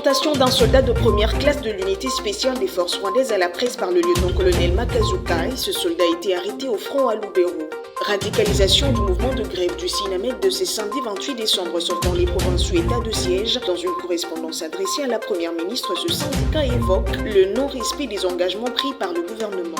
Présentation d'un soldat de première classe de l'unité spéciale des forces rwandaises à la presse par le lieutenant-colonel Makazukai. Ce soldat a été arrêté au front à Lubero. Radicalisation du mouvement de grève du Sinamed de ce samedi 28 décembre sauf dans les provinces sous état de siège. Dans une correspondance adressée à la première ministre, ce syndicat évoque le non-respect des engagements pris par le gouvernement.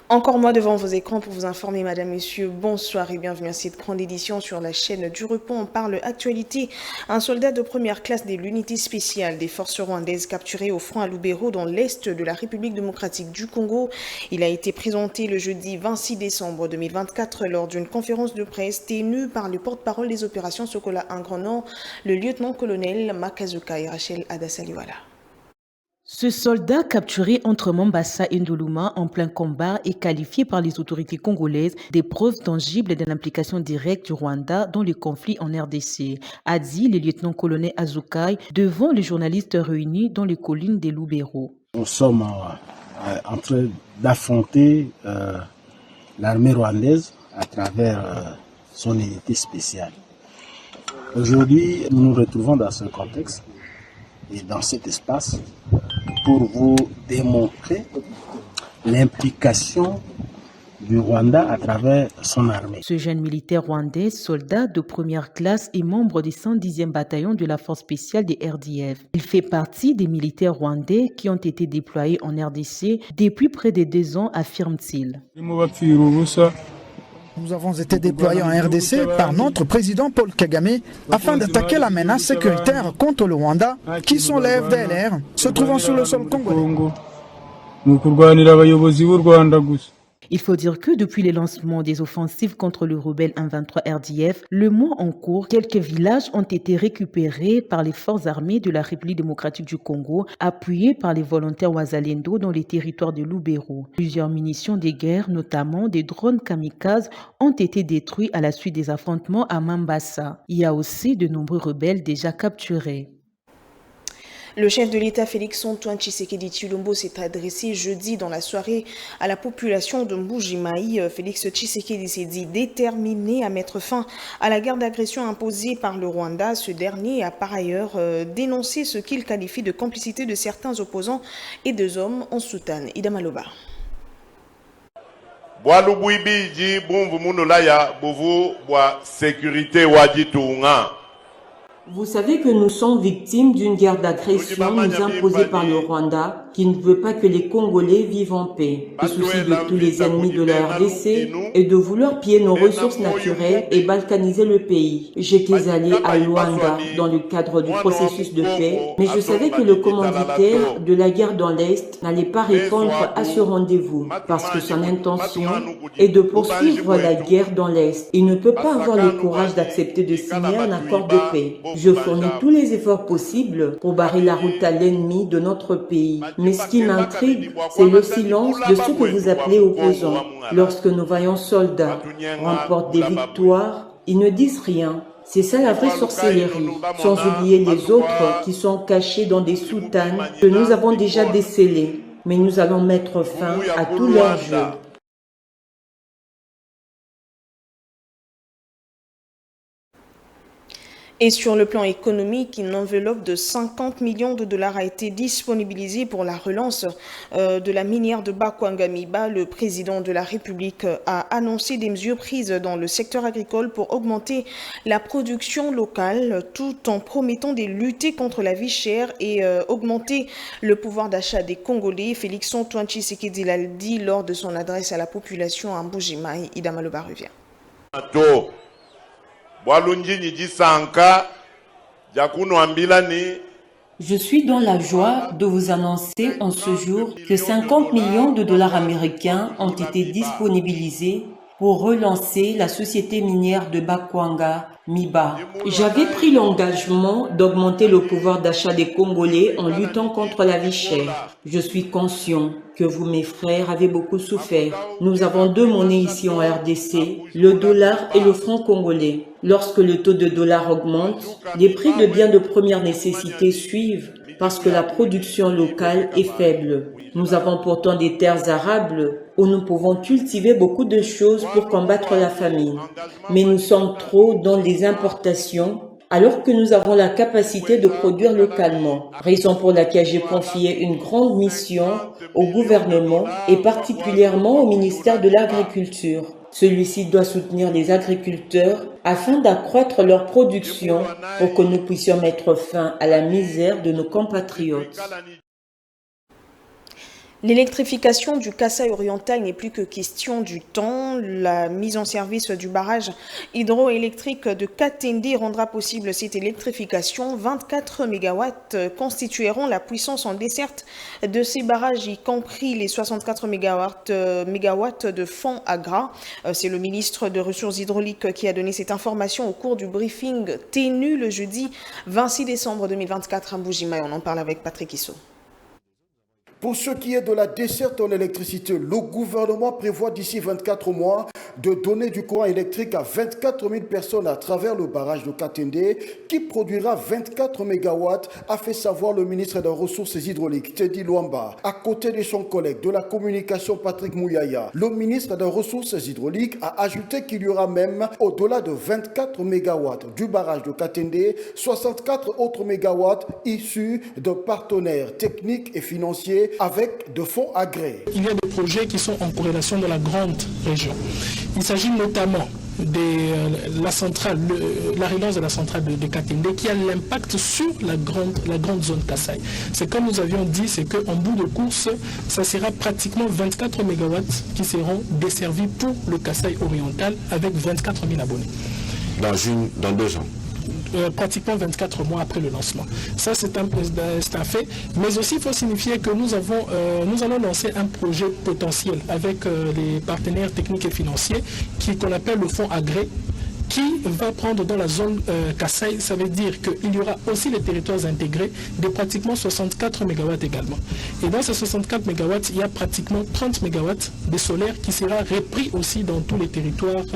Encore moi devant vos écrans pour vous informer, madame, messieurs, bonsoir et bienvenue à cette grande édition sur la chaîne du Repos. On parle actualité. Un soldat de première classe de l'unité spéciale des forces rwandaises capturé au front à Lubero dans l'est de la République démocratique du Congo. Il a été présenté le jeudi 26 décembre 2024 lors d'une conférence de presse tenue par le porte-parole des opérations Sokola un Grand Nord, le lieutenant-colonel Makazukai Rachel Adasaliwala. Ce soldat capturé entre Mombasa et Ndoluma en plein combat est qualifié par les autorités congolaises des preuves tangibles de l'implication directe du Rwanda dans le conflit en RDC, a dit le lieutenant-colonel Azukai devant les journalistes réunis dans les collines des Lubero. Nous sommes en train d'affronter l'armée rwandaise à travers son unité spéciale. Aujourd'hui, nous nous retrouvons dans ce contexte et dans cet espace pour vous démontrer l'implication du Rwanda à travers son armée. Ce jeune militaire rwandais, soldat de première classe et membre du 110e bataillon de la force spéciale des RDF. Il fait partie des militaires rwandais qui ont été déployés en RDC depuis près de 2 ans, affirme-t-il. Nous avons été déployés en RDC par notre président Paul Kagame afin d'attaquer la menace sécuritaire contre le Rwanda, qui sont les FDLR, se trouvant sur le sol congolais. Il faut dire que depuis le lancement des offensives contre le rebelle M23 RDF, le mois en cours, quelques villages ont été récupérés par les forces armées de la République démocratique du Congo, appuyées par les volontaires Wazalendo dans les territoires de Lubero. Plusieurs munitions de guerre, notamment des drones kamikazes, ont été détruits à la suite des affrontements à Mombasa. Il y a aussi de nombreux rebelles déjà capturés. Le chef de l'État Félix-Antoine Tshisekedi Tshilombo s'est adressé jeudi dans la soirée à la population de Mbuji-Mayi. Félix Tshisekedi s'est dit déterminé à mettre fin à la guerre d'agression imposée par le Rwanda. Ce dernier a par ailleurs dénoncé ce qu'il qualifie de complicité de certains opposants et 2 hommes en soutane. Ida Maloba. Vous savez que nous sommes victimes d'une guerre d'agression nous imposée par le Rwanda qui ne veut pas que les Congolais vivent en paix. Le souci de tous les ennemis de la RDC est de vouloir piller nos ressources naturelles et balkaniser le pays. J'étais allé à Luanda dans le cadre du processus de paix, mais je savais que le commanditaire de la guerre dans l'Est n'allait pas répondre à ce rendez-vous parce que son intention est de poursuivre la guerre dans l'Est. Il ne peut pas avoir le courage d'accepter de signer un accord de paix. Je fournis tous les efforts possibles pour barrer la route à l'ennemi de notre pays. Mais ce qui m'intrigue, c'est le silence de ceux que vous appelez opposants. Lorsque nos vaillants soldats remportent des victoires, ils ne disent rien. C'est ça la vraie sorcellerie, sans oublier les autres qui sont cachés dans des soutanes que nous avons déjà décelées. Mais nous allons mettre fin à tout leur jeu. Et sur le plan économique, une enveloppe de 50 millions de dollars a été disponibilisée pour la relance de la minière de Bakwanga-Miba. Le président de la République a annoncé des mesures prises dans le secteur agricole pour augmenter la production locale tout en promettant de lutter contre la vie chère et augmenter le pouvoir d'achat des Congolais. Félix-Antoine Tshisekedi l'a dit lors de son adresse à la population à Mbuji-Mayi. Ida Maloba revient. Je suis dans la joie de vous annoncer en ce jour que 50 millions de dollars américains ont été disponibilisés pour relancer la société minière de Bakwanga-Miba. J'avais pris l'engagement d'augmenter le pouvoir d'achat des Congolais en luttant contre la vie chère. Je suis conscient que vous, mes frères, avez beaucoup souffert. Nous avons 2 monnaies ici en RDC, le dollar et le franc congolais. Lorsque le taux de dollar augmente, les prix de biens de première nécessité suivent parce que la production locale est faible. Nous avons pourtant des terres arables où nous pouvons cultiver beaucoup de choses pour combattre la famine. Mais nous sommes trop dans les importations alors que nous avons la capacité de produire localement. Raison pour laquelle j'ai confié une grande mission au gouvernement et particulièrement au ministère de l'Agriculture. Celui-ci doit soutenir les agriculteurs afin d'accroître leur production pour que nous puissions mettre fin à la misère de nos compatriotes. L'électrification du Kasaï oriental n'est plus que question du temps. La mise en service du barrage hydroélectrique de Katende rendra possible cette électrification. 24 MW constitueront la puissance en desserte de ces barrages, y compris les 64 MW de fond à gras. C'est le ministre des Ressources hydrauliques qui a donné cette information au cours du briefing tenu le jeudi 26 décembre 2024 à Mbuji-Mayi. On en parle avec Patrick Issou. Pour ce qui est de la desserte en électricité, le gouvernement prévoit d'ici 24 mois de donner du courant électrique à 24 000 personnes à travers le barrage de Katende qui produira 24 MW, a fait savoir le ministre des Ressources hydrauliques, Teddy Luamba. À côté de son collègue de la communication, Patrick Mouyaya, le ministre des Ressources hydrauliques a ajouté qu'il y aura même, au-delà de 24 MW du barrage de Katende, 64 autres MW issus de partenaires techniques et financiers avec de fonds agréés. Il y a des projets qui sont en corrélation dans la grande région. Il s'agit notamment de la centrale, la relance de la centrale de Katende qui a l'impact sur la grande zone Kasaï. C'est comme nous avions dit, c'est qu'en bout de course, ça sera pratiquement 24 MW qui seront desservis pour le Kasaï oriental avec 24 000 abonnés. Dans 2 ans. Pratiquement 24 mois après le lancement. Ça, c'est un fait. Mais aussi, il faut signifier que nous allons lancer un projet potentiel avec les partenaires techniques et financiers qu'on appelle le fonds agré, qui va prendre dans la zone Kasaï. Ça veut dire qu'il y aura aussi les territoires intégrés de pratiquement 64 MW également. Et dans ces 64 MW, il y a pratiquement 30 MW de solaire qui sera repris aussi dans tous les territoires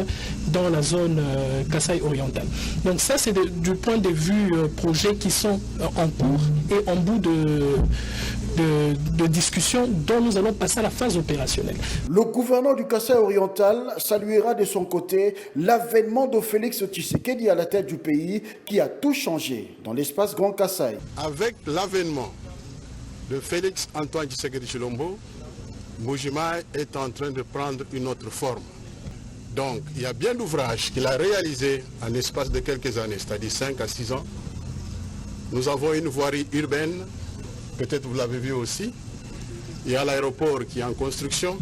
dans la zone Kasaï orientale. Donc ça, c'est du point de vue projets qui sont en cours et en bout de discussion dont nous allons passer à la phase opérationnelle. Le gouverneur du Kasaï oriental saluera de son côté l'avènement de Félix Tshisekedi à la tête du pays qui a tout changé dans l'espace Grand Kasaï. Avec l'avènement de Félix Antoine Tshisekedi Tshilombo, Mbuji-Mayi est en train de prendre une autre forme. Donc il y a bien d'ouvrages qu'il a réalisés en l'espace de quelques années, c'est-à-dire 5 à 6 ans. Nous avons une voirie urbaine, peut-être vous l'avez vu aussi. Il y a l'aéroport qui est en construction.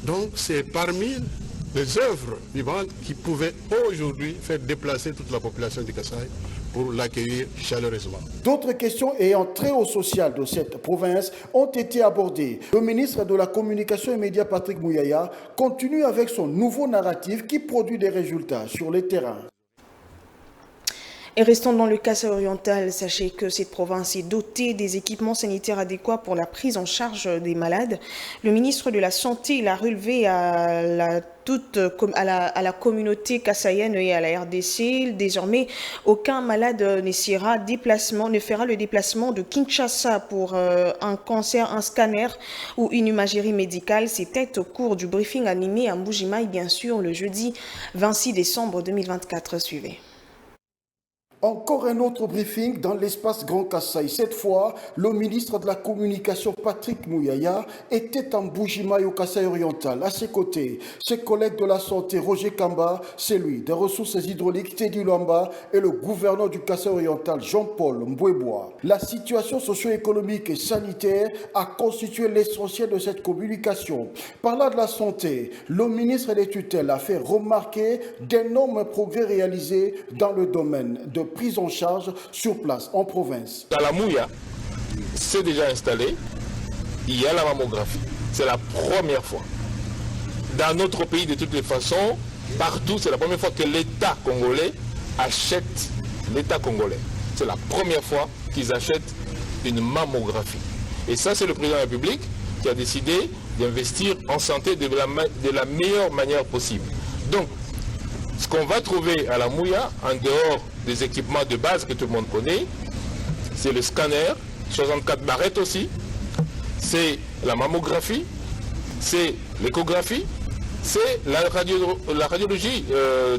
Donc c'est parmi les œuvres vivantes qui pouvaient aujourd'hui faire déplacer toute la population du Kasaï pour l'accueillir chaleureusement. D'autres questions ayant trait au social de cette province ont été abordées. Le ministre de la Communication et Médias, Patrick Mouyaya, continue avec son nouveau narratif qui produit des résultats sur le terrain. Et restant dans le Kasaï oriental, sachez que cette province est dotée des équipements sanitaires adéquats pour la prise en charge des malades. Le ministre de la Santé l'a relevé à la communauté kassaïenne et à la RDC. Désormais, aucun malade ne fera le déplacement de Kinshasa pour un cancer, un scanner ou une imagerie médicale. C'était au cours du briefing animé à Mbuji-Mayi, bien sûr, le jeudi 26 décembre 2024. Suivez. Encore un autre briefing dans l'espace Grand Kasaï. Cette fois, le ministre de la Communication, Patrick Mouyaya, était en Mbuji-Mayi au Kasaï oriental. À ses côtés, ses collègues de la santé, Roger Kamba, celui des ressources hydrauliques, Teddy Luamba, et le gouverneur du Kasaï oriental, Jean-Paul Mbouébois. La situation socio-économique et sanitaire a constitué l'essentiel de cette communication. Parlant de la santé, le ministre des tutelles a fait remarquer d'énormes progrès réalisés dans le domaine de prise en charge sur place en province. À la Mouya, c'est déjà installé, il y a la mammographie. C'est la première fois. Dans notre pays, de toutes les façons, partout, c'est la première fois que l'État congolais achète l'État congolais. C'est la première fois qu'ils achètent une mammographie. Et ça, c'est le président de la République qui a décidé d'investir en santé de la meilleure manière possible. Donc, ce qu'on va trouver à la Mouya, en dehors des équipements de base que tout le monde connaît, c'est le scanner, 64 barrettes aussi, c'est la mammographie, c'est l'échographie, c'est la radiologie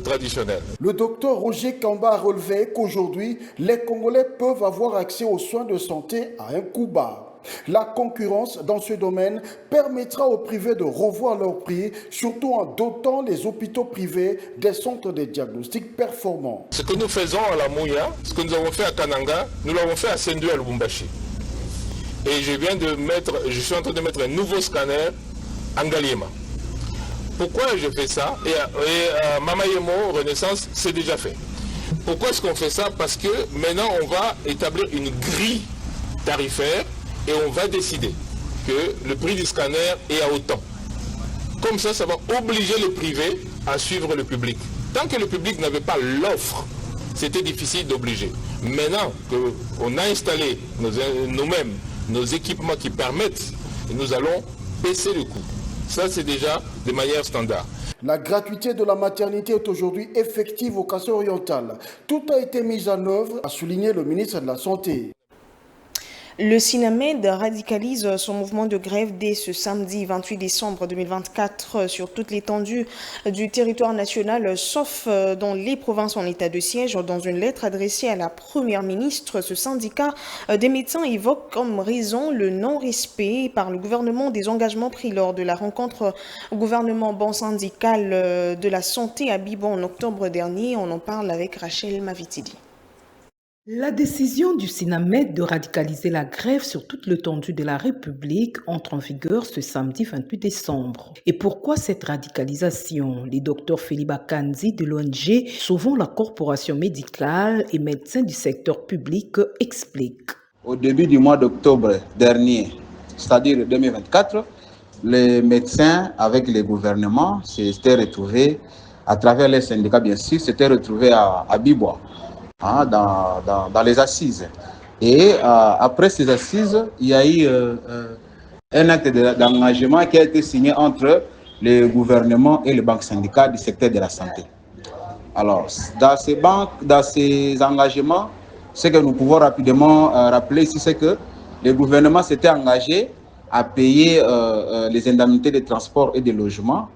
traditionnelle. Le docteur Roger Kamba a relevé qu'aujourd'hui, les Congolais peuvent avoir accès aux soins de santé à un coût bas. La concurrence dans ce domaine permettra aux privés de revoir leurs prix, surtout en dotant les hôpitaux privés des centres de diagnostic performants. Ce que nous faisons à la Mouya, ce que nous avons fait à Kananga, nous l'avons fait à Sendou et à Lubumbashi. Et je suis en train de mettre un nouveau scanner en Ngaliema. Pourquoi je fais ça? Et à Mamayemo, Renaissance, c'est déjà fait. Pourquoi est-ce qu'on fait ça? Parce que maintenant, on va établir une grille tarifaire et on va décider que le prix du scanner est à autant. Comme ça, ça va obliger les privés à suivre le public. Tant que le public n'avait pas l'offre, c'était difficile d'obliger. Maintenant qu'on a installé nous-mêmes nos équipements qui permettent, nous allons baisser le coût. Ça, c'est déjà de manière standard. La gratuité de la maternité est aujourd'hui effective au Kassai oriental. Tout a été mis en œuvre, a souligné le ministre de la Santé. Le SINAMED radicalise son mouvement de grève dès ce samedi 28 décembre 2024 sur toute l'étendue du territoire national, sauf dans les provinces en état de siège. Dans une lettre adressée à la première ministre, ce syndicat des médecins évoque comme raison le non-respect par le gouvernement des engagements pris lors de la rencontre gouvernement banc syndical de la santé à Bibo en octobre dernier. On en parle avec Rachel Mavitidi. La décision du SINAMED de radicaliser la grève sur toute l'étendue de la République entre en vigueur ce samedi 28 décembre. Et pourquoi cette radicalisation? Les docteurs Philippe Akanzi de l'ONG Sauvons la corporation médicale et médecins du secteur public expliquent. Au début du mois d'octobre dernier, c'est-à-dire 2024, les médecins avec les gouvernements s'étaient retrouvés, à travers les syndicats bien sûr, s'étaient retrouvés à Bibois. Dans les assises. Et après ces assises, il y a eu un acte d'engagement qui a été signé entre le gouvernement et les banques syndicales du secteur de la santé. Alors, dans ces engagements, ce que nous pouvons rapidement rappeler ici, c'est que le gouvernement s'était engagé à payer les indemnités de transport et de logement.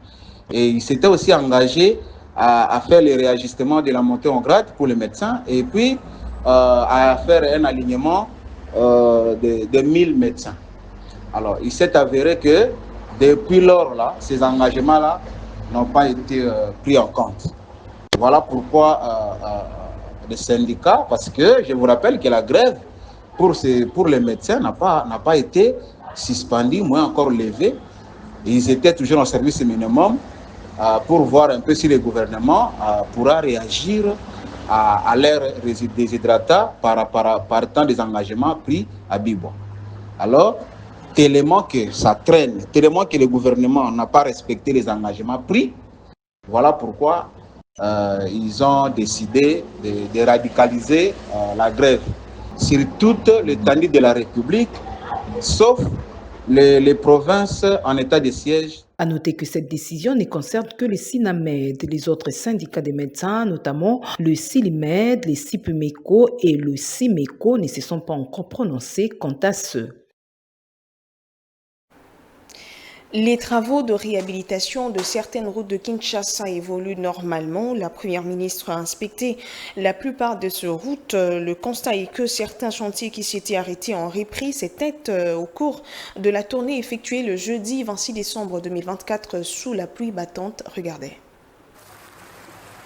Et il s'était aussi engagé à faire les réajustements de la montée en grade pour les médecins et puis à faire un alignement de 1000 médecins. Alors, il s'est avéré que depuis lors, ces engagements-là n'ont pas été pris en compte. Voilà pourquoi les syndicats, parce que je vous rappelle que la grève pour les médecins n'a pas été suspendue, moins encore levée. Ils étaient toujours en service minimum. Pour voir un peu si le gouvernement pourra réagir à l'air déshydratat par temps des engagements pris à Bibo. Alors, tellement que ça traîne, tellement que le gouvernement n'a pas respecté les engagements pris, voilà pourquoi ils ont décidé de radicaliser la grève sur toute l'étendue de la République, sauf les provinces en état de siège. À noter que cette décision ne concerne que le SINAMED. Les autres syndicats des médecins, notamment le SILIMED, le SIPUMECO et le SIMECO, ne se sont pas encore prononcés quant à ce. Les travaux de réhabilitation de certaines routes de Kinshasa évoluent normalement. La première ministre a inspecté la plupart de ces routes. Le constat est que certains chantiers qui s'étaient arrêtés en repris s'étaient au cours de la tournée effectuée le jeudi 26 décembre 2024 sous la pluie battante. Regardez.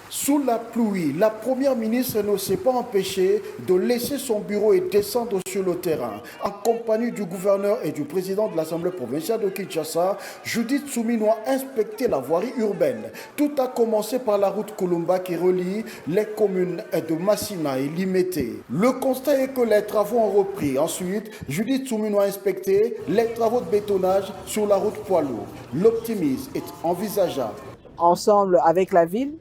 Sous la pluie, la première ministre ne s'est pas empêchée de laisser son bureau et descendre sur le terrain. En compagnie du gouverneur et du président de l'Assemblée provinciale de Kinshasa, Judith Soumino a inspecté la voirie urbaine. Tout a commencé par la route Kolumba qui relie les communes de Massina et Limete. Le constat est que les travaux ont repris. Ensuite, Judith Soumino a inspecté les travaux de bétonnage sur la route poids lourd. L'optimisme est envisageable. Ensemble avec la ville,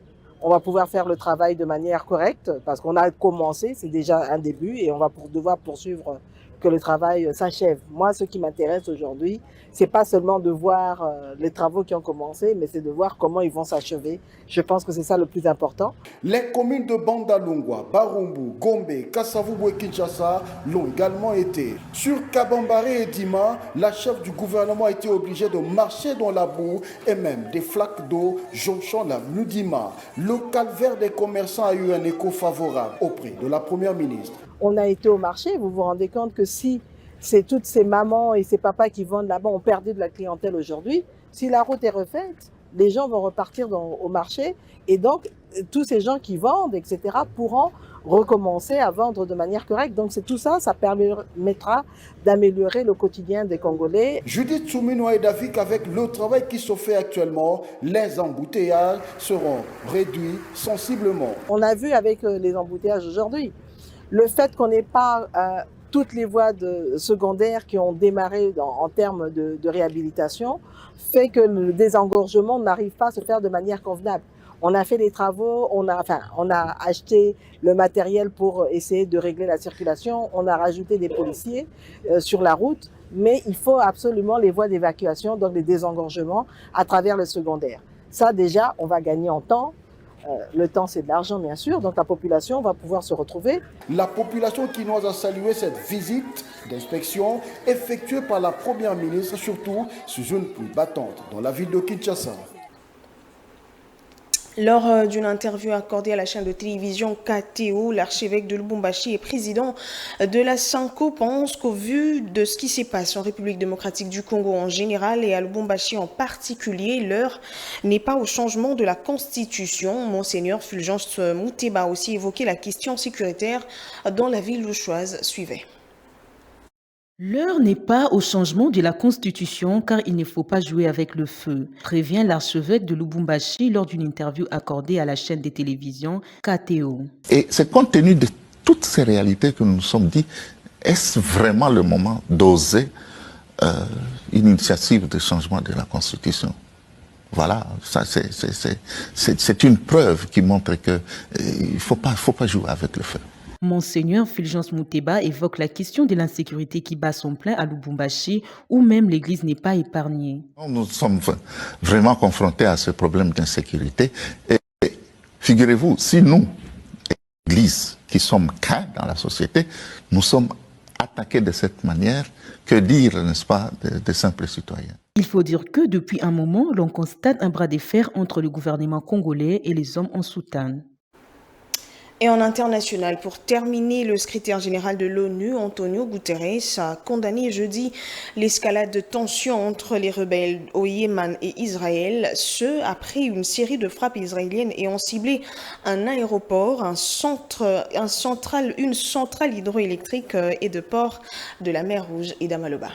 on va pouvoir faire le travail de manière correcte parce qu'on a commencé, c'est déjà un début et on va devoir poursuivre que le travail s'achève. Moi, ce qui m'intéresse aujourd'hui, c'est pas seulement de voir les travaux qui ont commencé, mais c'est de voir comment ils vont s'achever. Je pense que c'est ça le plus important. Les communes de Bandalungwa, Barumbu, Gombe, Kasavubu et Kinshasa l'ont également été. Sur Kabambare et Dima, la chef du gouvernement a été obligée de marcher dans la boue et même des flaques d'eau jonchant l'avenue Dima. Le calvaire des commerçants a eu un écho favorable auprès de la première ministre. On a été au marché, vous vous rendez compte que si c'est toutes ces mamans et ces papas qui vendent là-bas ont perdu de la clientèle aujourd'hui, si la route est refaite, les gens vont repartir au marché et donc tous ces gens qui vendent, etc., pourront recommencer à vendre de manière correcte. Donc c'est tout ça, ça permettra d'améliorer le quotidien des Congolais. Judith Soumino et David, avec le travail qui se fait actuellement, les embouteillages seront réduits sensiblement. On a vu avec les embouteillages aujourd'hui, le fait qu'on n'ait pas toutes les voies secondaires qui ont démarré en termes de réhabilitation fait que le désengorgement n'arrive pas à se faire de manière convenable. On a fait des travaux, on a acheté le matériel pour essayer de régler la circulation, on a rajouté des policiers sur la route, mais il faut absolument les voies d'évacuation, donc les désengorgements à travers le secondaire. Ça déjà, on va gagner en temps. Le temps, c'est de l'argent, bien sûr, donc la population va pouvoir se retrouver. La population quinoise a salué cette visite d'inspection effectuée par la première ministre, surtout sous une pluie battante dans la ville de Kinshasa. Lors d'une interview accordée à la chaîne de télévision KTO, l'archevêque de Lubumbashi et président de la SANCO pense qu'au vu de ce qui s'est passé en République démocratique du Congo en général et à Lubumbashi en particulier, l'heure n'est pas au changement de la Constitution. Monseigneur Fulgence Muteba a aussi évoqué la question sécuritaire dans la ville louchoise. Suivez. L'heure n'est pas au changement de la Constitution car il ne faut pas jouer avec le feu, prévient l'archevêque de Lubumbashi lors d'une interview accordée à la chaîne de télévision KTO. Et c'est compte tenu de toutes ces réalités que nous nous sommes dit, est-ce vraiment le moment d'oser une initiative de changement de la Constitution? Voilà, ça c'est une preuve qui montre qu'il ne faut pas jouer avec le feu. Monseigneur Fulgence Muteba évoque la question de l'insécurité qui bat son plein à Lubumbashi, où même l'Église n'est pas épargnée. Nous sommes vraiment confrontés à ce problème d'insécurité. Et figurez-vous, si nous, l'Église, qui sommes qu'un dans la société, nous sommes attaqués de cette manière, que dire, n'est-ce pas, de simples citoyens? Il faut dire que depuis un moment, l'on constate un bras de fer entre le gouvernement congolais et les hommes en soutane. Et en international, pour terminer, le secrétaire général de l'ONU, Antonio Guterres, a condamné jeudi l'escalade de tensions entre les rebelles au Yémen et Israël, ce après une série de frappes israéliennes ayant ciblé un aéroport, une centrale hydroélectrique et de port de la mer Rouge et d'Amaloba.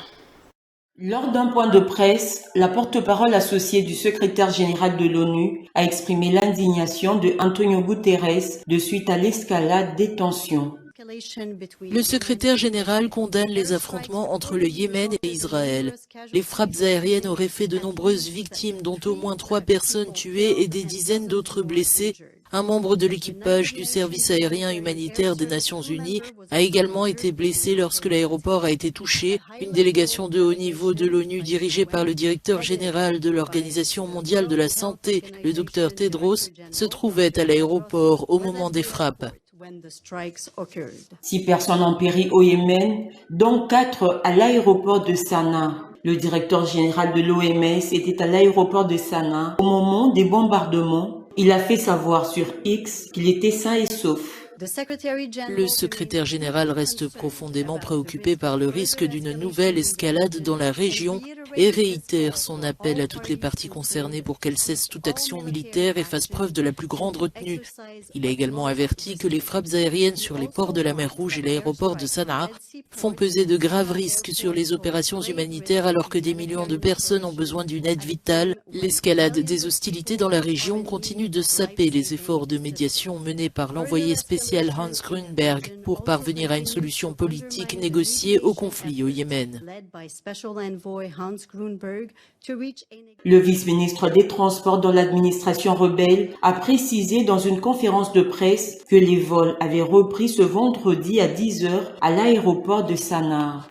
Lors d'un point de presse, la porte-parole associée du secrétaire général de l'ONU a exprimé l'indignation de Antonio Guterres de suite à l'escalade des tensions. Le secrétaire général condamne les affrontements entre le Yémen et Israël. Les frappes aériennes auraient fait de nombreuses victimes, dont au moins 3 personnes tuées et des dizaines d'autres blessées. Un membre de l'équipage du service aérien humanitaire des Nations Unies a également été blessé lorsque l'aéroport a été touché. Une délégation de haut niveau de l'ONU dirigée par le directeur général de l'Organisation mondiale de la santé, le Dr Tedros, se trouvait à l'aéroport au moment des frappes. 6 personnes ont péri au Yémen, dont 4 à l'aéroport de Sanaa. Le directeur général de l'OMS était à l'aéroport de Sanaa au moment des bombardements. Il a fait savoir sur X qu'il était sain et sauf. Le secrétaire général reste profondément préoccupé par le risque d'une nouvelle escalade dans la région et réitère son appel à toutes les parties concernées pour qu'elles cessent toute action militaire et fassent preuve de la plus grande retenue. Il a également averti que les frappes aériennes sur les ports de la mer Rouge et l'aéroport de Sanaa font peser de graves risques sur les opérations humanitaires alors que des millions de personnes ont besoin d'une aide vitale. L'escalade des hostilités dans la région continue de saper les efforts de médiation menés par l'envoyé spécial Hans Grünberg pour parvenir à une solution politique négociée au conflit au Yémen. Le vice-ministre des Transports dans l'administration rebelle a précisé dans une conférence de presse que les vols avaient repris ce vendredi à 10h à l'aéroport de Sanaa.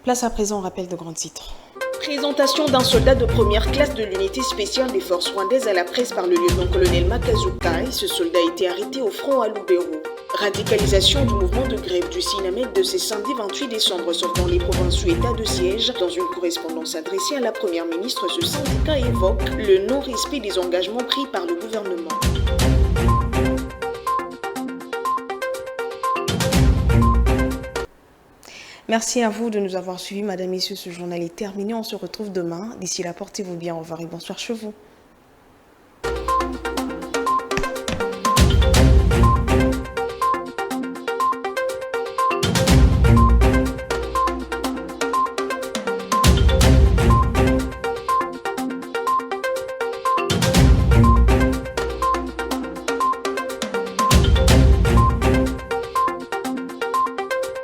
Place à présent au rappel de grands titres. Présentation d'un soldat de première classe de l'unité spéciale des forces rwandaises à la presse par le lieutenant-colonel Makazukai. Ce soldat a été arrêté au front à Lubero. Radicalisation du mouvement de grève du Sinamed de ce samedi 28 décembre, sauf dans les provinces sous état de siège. Dans une correspondance adressée à la première ministre, ce syndicat évoque le non-respect des engagements pris par le gouvernement. Merci à vous de nous avoir suivis, madame, messieurs. Ce journal est terminé. On se retrouve demain. D'ici là, portez-vous bien. Au revoir et bonsoir chez vous.